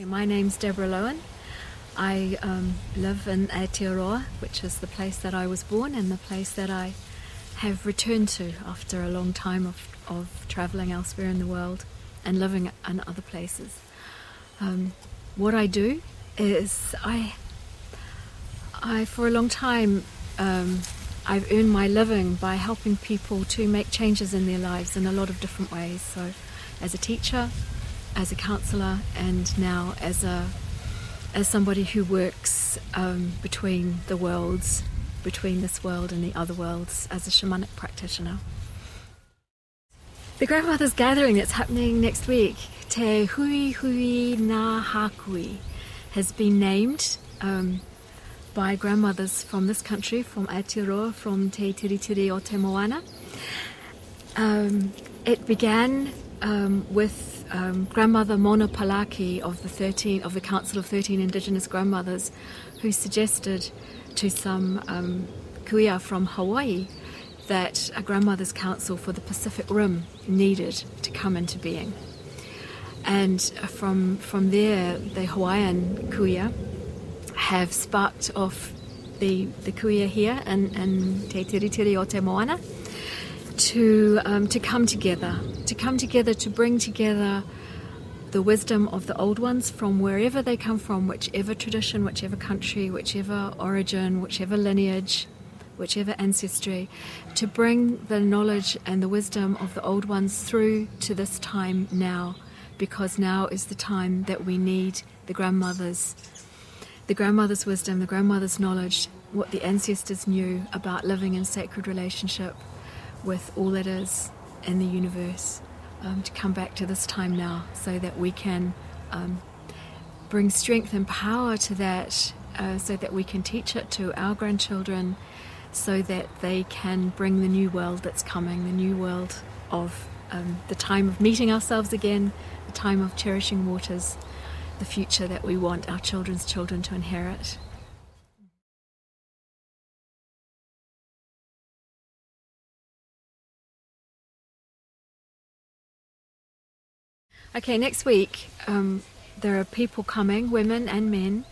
My name's Deborah Lowen. I live in Aotearoa, which is the place that I was born and the place that I have returned to after a long time of travelling elsewhere in the world and living in other places. What I do is I for a long time I've earned my living by helping people to make changes in their lives in a lot of different ways. So as a teacher, as a counsellor, and now as somebody who works between the worlds, between this world and the other worlds, as a shamanic practitioner. The Grandmothers Gathering that's happening next week, Te Huihuinga Hakui, has been named by grandmothers from this country, from Aotearoa, from Te Tiritiri o Te Moana. It began with grandmother Mona Palaki of the Council of 13 Indigenous Grandmothers, who suggested to some kuia from Hawaii that a grandmother's council for the Pacific Rim needed to come into being. And from there, the Hawaiian kuia have sparked off the kuia here in Te Tiritiri o Te Moana to come together, to bring together the wisdom of the old ones from wherever they come from, whichever tradition, whichever country, whichever origin, whichever lineage, whichever ancestry, to bring the knowledge and the wisdom of the old ones through to this time now, because now is the time that we need the grandmothers' wisdom, the grandmothers' knowledge, what the ancestors knew about living in sacred relationship with all that is in the universe, to come back to this time now so that we can bring strength and power to that, so that we can teach it to our grandchildren, so that they can bring the new world that's coming, the new world of the time of meeting ourselves again, the time of cherishing waters, the future that we want our children's children to inherit. Okay, next week there are people coming, women and men,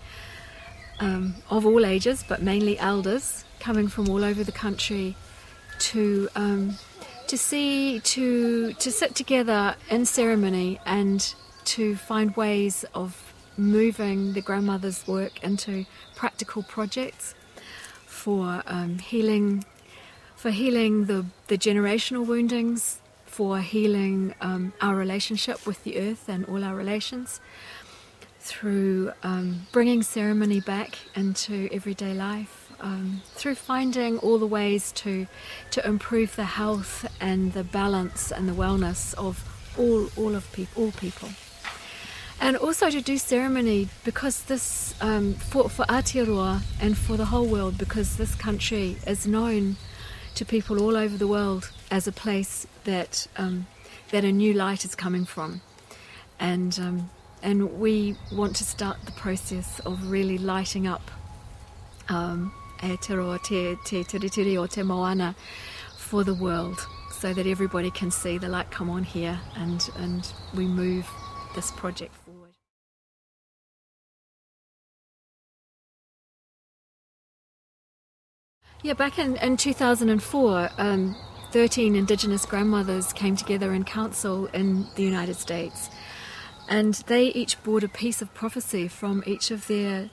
of all ages, but mainly elders, coming from all over the country to sit together in ceremony and to find ways of moving the grandmother's work into practical projects for healing the generational woundings, for healing our relationship with the earth and all our relations, through bringing ceremony back into everyday life, through finding all the ways to improve the health and the balance and the wellness of all people. And also to do ceremony because this, for Aotearoa and for the whole world, because this country is known to people all over the world as a place that a new light is coming from, and we want to start the process of really lighting up Aotearoa, Te Tiritiri o Te Moana for the world, so that everybody can see the light come on here, and we move this project forward. Yeah, back in 2004, 13 Indigenous grandmothers came together in council in the United States, and they each brought a piece of prophecy from each of their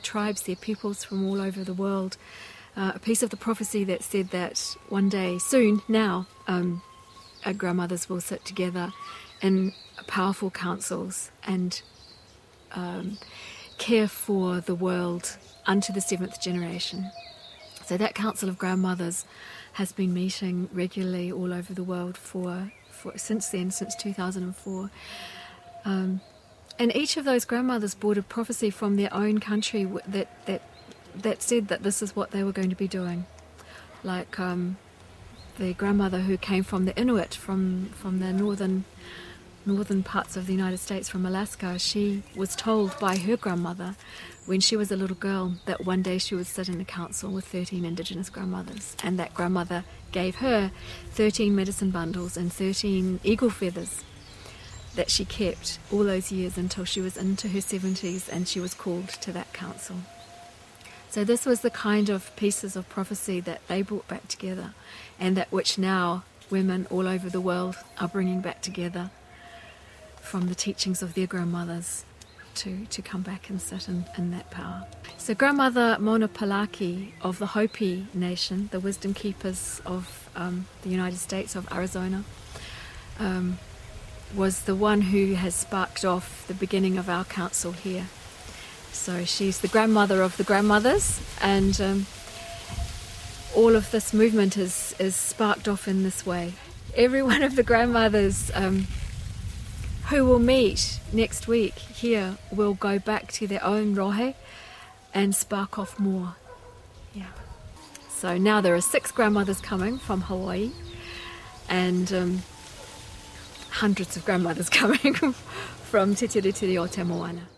tribes, their peoples from all over the world, a piece of the prophecy that said that one day, soon now, our grandmothers will sit together in powerful councils and care for the world unto the 7th generation. So that Council of Grandmothers has been meeting regularly all over the world since 2004. And each of those grandmothers brought a prophecy from their own country that said that this is what they were going to be doing. Like the grandmother who came from the Inuit, from the northern parts of the United States, from Alaska, she was told by her grandmother when she was a little girl that one day she would sit in a council with 13 Indigenous grandmothers, and that grandmother gave her 13 medicine bundles and 13 eagle feathers that she kept all those years until she was into her 70s and she was called to that council. So this was the kind of pieces of prophecy that they brought back together, and that which now women all over the world are bringing back together from the teachings of their grandmothers to come back and sit in that power. So Grandmother Mona Palaki of the Hopi Nation, the wisdom keepers of the United States, of Arizona, was the one who has sparked off the beginning of our council here. So she's the grandmother of the grandmothers, and all of this movement is sparked off in this way. Every one of the grandmothers who will meet next week here will go back to their own rohe and spark off more. Yeah. So now there are 6 grandmothers coming from Hawaii, and hundreds of grandmothers coming from Te Tiritiri o Te Moana.